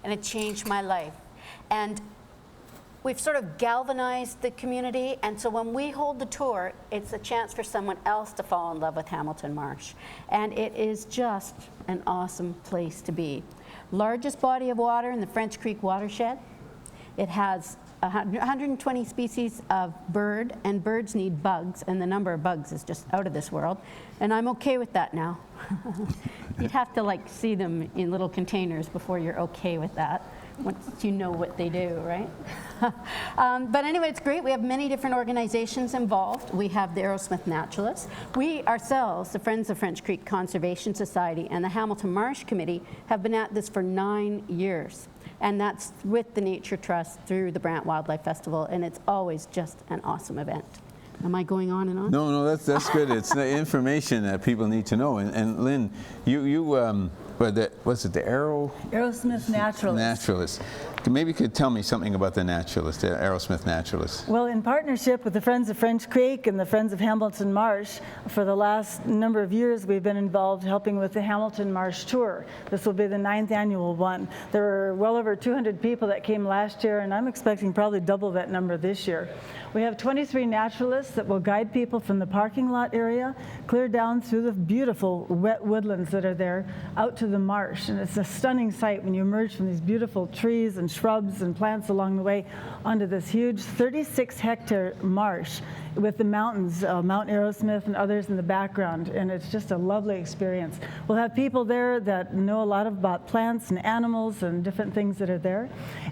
and it changed my life. And we've sort of galvanized the community, and so when we hold the tour, it's a chance for someone else to fall in love with Hamilton Marsh. And it is just an awesome place to be. Largest body of water in the French Creek watershed. It has 120 species of bird, and birds need bugs, and the number of bugs is just out of this world. And I'm okay with that now. You'd have to see them in little containers before you're okay with that, once you know what they do, right? But anyway, it's great. We have many different organizations involved. We have the Arrowsmith Naturalists. We ourselves, the Friends of French Creek Conservation Society and the Hamilton Marsh Committee, have been at this for 9 years. And that's with the Nature Trust through the Brant Wildlife Festival, and it's always just an awesome event. Am I going on and on? No, that's good. It's the information that people need to know. And Lynn, was it the Arrowsmith Naturalists. Naturalists. Maybe you could tell me something about the Naturalists, the Arrowsmith Naturalists. Well, in partnership with the Friends of French Creek and the Friends of Hamilton Marsh, for the last number of years we've been involved helping with the Hamilton Marsh Tour. This will be the 9th annual one. There were well over 200 people that came last year, and I'm expecting probably double that number this year. We have 23 naturalists that will guide people from the parking lot area, clear down through the beautiful wet woodlands that are there, out to the marsh. And it's a stunning sight when you emerge from these beautiful trees and shrubs and plants along the way onto this huge 36-hectare marsh with the mountains, Mount Arrowsmith and others in the background, and it's just a lovely experience. We'll have people there that know a lot about plants and animals and different things that are there,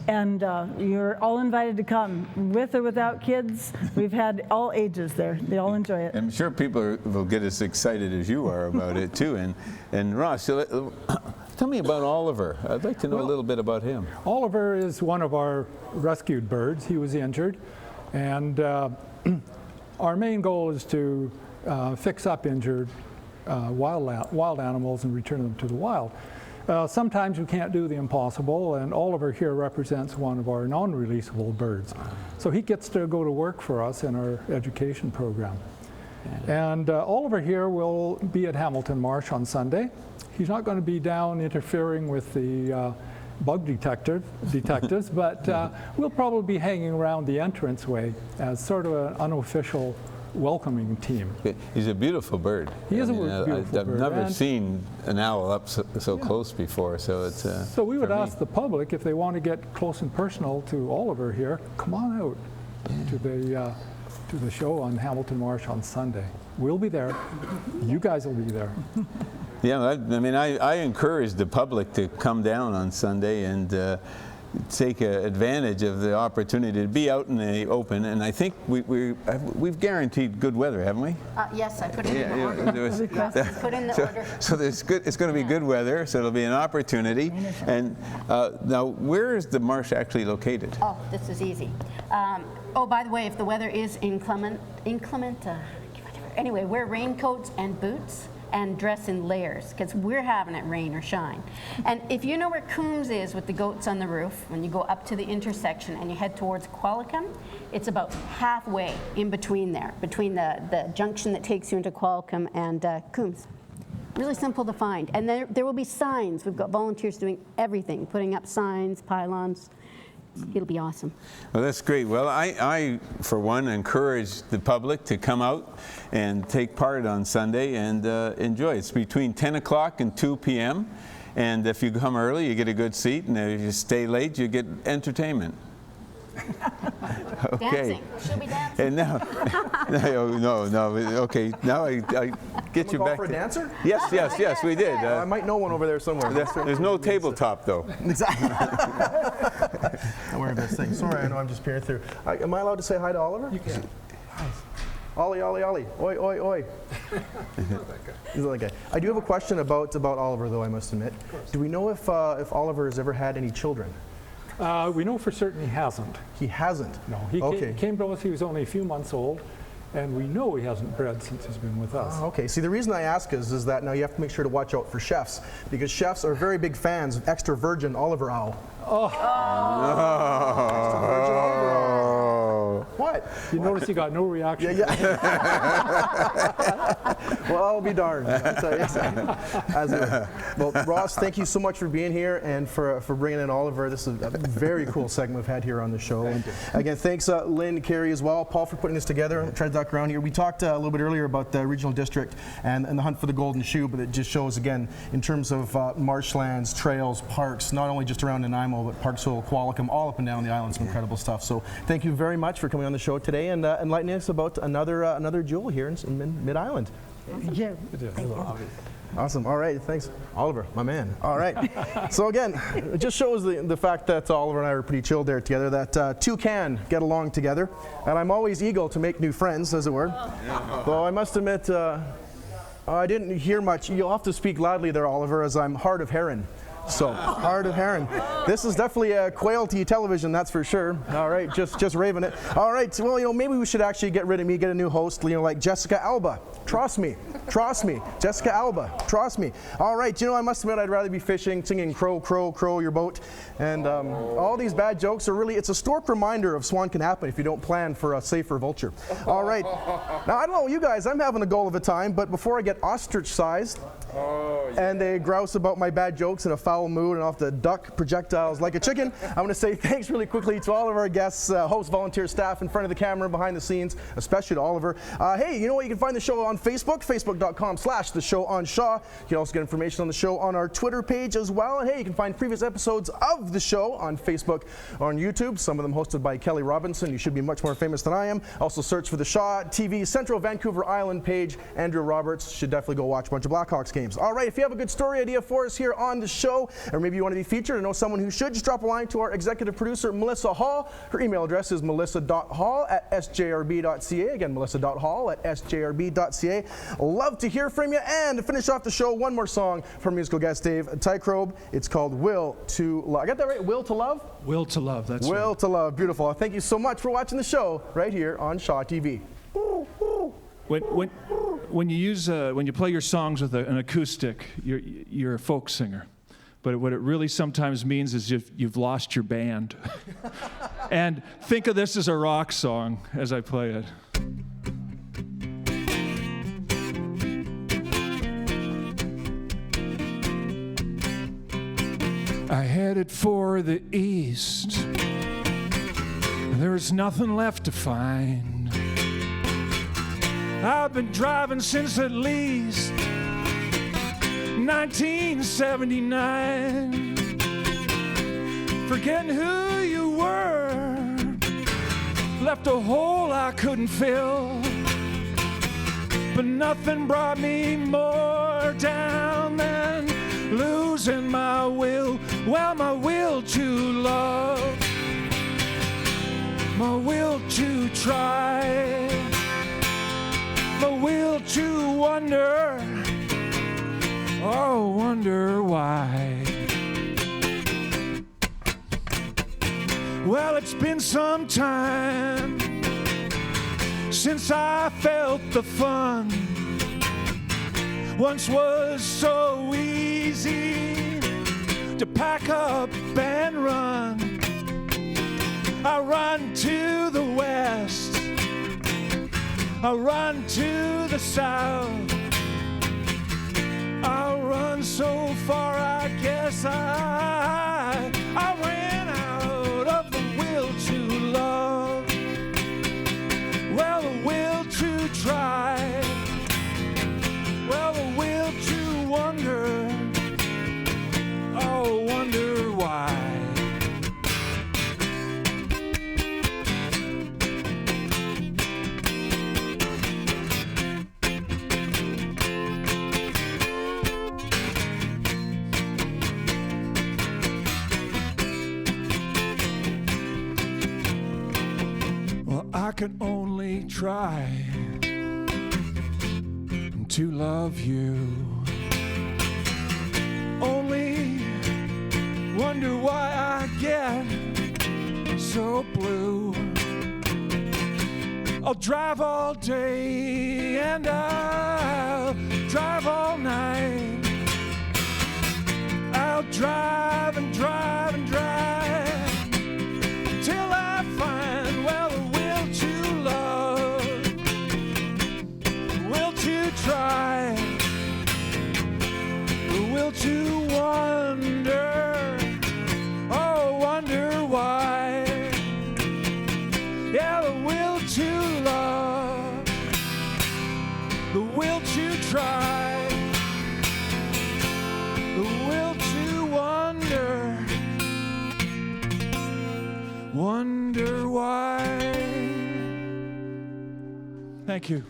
and you're all invited to come, with or without kids. We've had all ages there. They all enjoy it. I'm sure people will get as excited as you are about it too. And Ross, tell me about Oliver. I'd like to know a little bit about him. Oliver is one of our rescued birds. He was injured, and our main goal is to fix up injured wild animals and return them to the wild. Sometimes we can't do the impossible, and Oliver here represents one of our non-releasable birds. So he gets to go to work for us in our education program. And Oliver here will be at Hamilton Marsh on Sunday. He's not going to be down interfering with the bug detectives, but we'll probably be hanging around the entranceway as sort of an unofficial welcoming team. He's a beautiful bird. He is a beautiful I've bird. never seen an owl up so close before, so it's. So we would ask the public if they want to get close and personal to Oliver here, come on out to the show on Hamilton Marsh on Sunday. We'll be there. You guys will be there. Yeah, I mean, I encourage the public to come down on Sunday and take advantage of the opportunity to be out in the open, and I think we've guaranteed good weather, haven't we? Yes, I put it in the order. Put in the order. So it's going to be good weather, so it'll be an opportunity. And now, where is the marsh actually located? Oh, this is easy. Oh, by the way, if the weather is inclement, anyway, wear raincoats and boots and dress in layers, because we're having it rain or shine. And if you know where Coombs is with the goats on the roof, when you go up to the intersection and you head towards Qualicum, it's about halfway in between there, between the junction that takes you into Qualicum and Coombs. Really simple to find. And there will be signs. We've got volunteers doing everything, putting up signs, pylons. It'll be awesome. Well, that's great. Well, I, for one, encourage the public to come out and take part on Sunday and enjoy. It's between 10 o'clock and 2 p.m. And if you come early, you get a good seat. And if you stay late, you get entertainment. Okay. Dancing. She'll be dancing. And now, no. Okay, now I get you back for a dancer? Yes, we did. I might know one over there somewhere. There's no tabletop, though. Exactly. Don't worry about things. Sorry, I know I'm just peering through. Am I allowed to say hi to Oliver? You can. Ollie, Ollie, Ollie. Oi, oi, oi. He's that guy. I do have a question about Oliver, though, I must admit. Do we know if Oliver has ever had any children? We know for certain he hasn't. He hasn't? No, he came to us, he was only a few months old, and we know he hasn't bred since he's been with us. Okay, see, the reason I ask is that now you have to make sure to watch out for chefs, because chefs are very big fans of extra virgin Oliver owl. Oh. Extra virgin Oliver owl. What? You notice he got no reaction. Yeah. Well, I'll be darned. Well, Ross, thank you so much for being here and for bringing in Oliver. This is a very cool segment we've had here on the show. And again, thanks Lynn, Ceri as well, Paul for putting this together. Try to duck around here. We talked a little bit earlier about the regional district and the hunt for the golden shoe, but it just shows again in terms of marshlands, trails, parks, not only just around Nanaimo, but Park Soul, Qualicum, all up and down the island. Some incredible stuff. So thank you very much for coming on the show today and enlightening us about another jewel here in Mid-Island. Yeah. Awesome. All right. Thanks, Oliver, my man. All right. So again, it just shows the fact that Oliver and I are pretty chilled there together, that two can get along together. And I'm always eager to make new friends, as it were. Though I must admit, I didn't hear much. You'll have to speak loudly there, Oliver, as I'm hard of heron. So, hard of heron. This is definitely a quail-tea television, that's for sure. All right, just raving it. All right, well, maybe we should actually get rid of me, get a new host, like Jessica Alba. Trust me. Jessica Alba, trust me. All right, I must admit I'd rather be fishing, singing crow, crow, crow your boat. And all these bad jokes are really, it's a stark reminder of swan can happen if you don't plan for a safer vulture. All right. Now, I don't know you guys, I'm having a goal of a time, but before I get ostrich-sized, and they grouse about my bad jokes in a foul mood and off the duck projectiles like a chicken, I'm going to say thanks really quickly to all of our guests, hosts, volunteer staff in front of the camera, behind the scenes, especially to Oliver. Hey, you know what? You can find the show on Facebook, facebook.com/theshowonshaw. You can also get information on the show on our Twitter page as well. And hey, you can find previous episodes of the show on Facebook or on YouTube, some of them hosted by Kelly Robinson. You should be much more famous than I am. Also search for the Shaw TV Central Vancouver Island page. Andrew Roberts should definitely go watch a bunch of Blackhawks games. All right, if you have a good story idea for us here on the show, or maybe you want to be featured or know someone who should, just drop a line to our executive producer, Melissa Hall. Her email address is melissa.hall@sjrb.ca. Again, melissa.hall@sjrb.ca. Love to hear from you. And to finish off the show, one more song from musical guest Dave Teichroeb. It's called Will to Love. I got that right? Will to Love? Will to Love, that's Will right. to Love. Beautiful. Thank you so much for watching the show right here on Shaw TV. when you play your songs with an acoustic, you're a folk singer. But what it really sometimes means is you've lost your band. And think of this as a rock song as I play it. I headed for the east. There's nothing left to find. I've been driving since at least 1979. Forgetting who you were left a hole I couldn't fill. But nothing brought me more down than losing my will. Well, my will to love, my will to try, my will to wonder, oh, wonder why. Well, it's been some time since I felt the fun. Once was so easy to pack up and run. I run to the west, I run to the south. I run so far, I guess I ran out of the will to love. Well, the will to try, well, the will to wonder, oh, wonder why. I can only try to love you. Only wonder why I get so blue. I'll drive all day and I'll drive all night. I'll drive and drive and drive till I find, well, try, the will to wonder, oh, wonder why. Yeah, the will to love, the will to try, the will to wonder why. Thank you.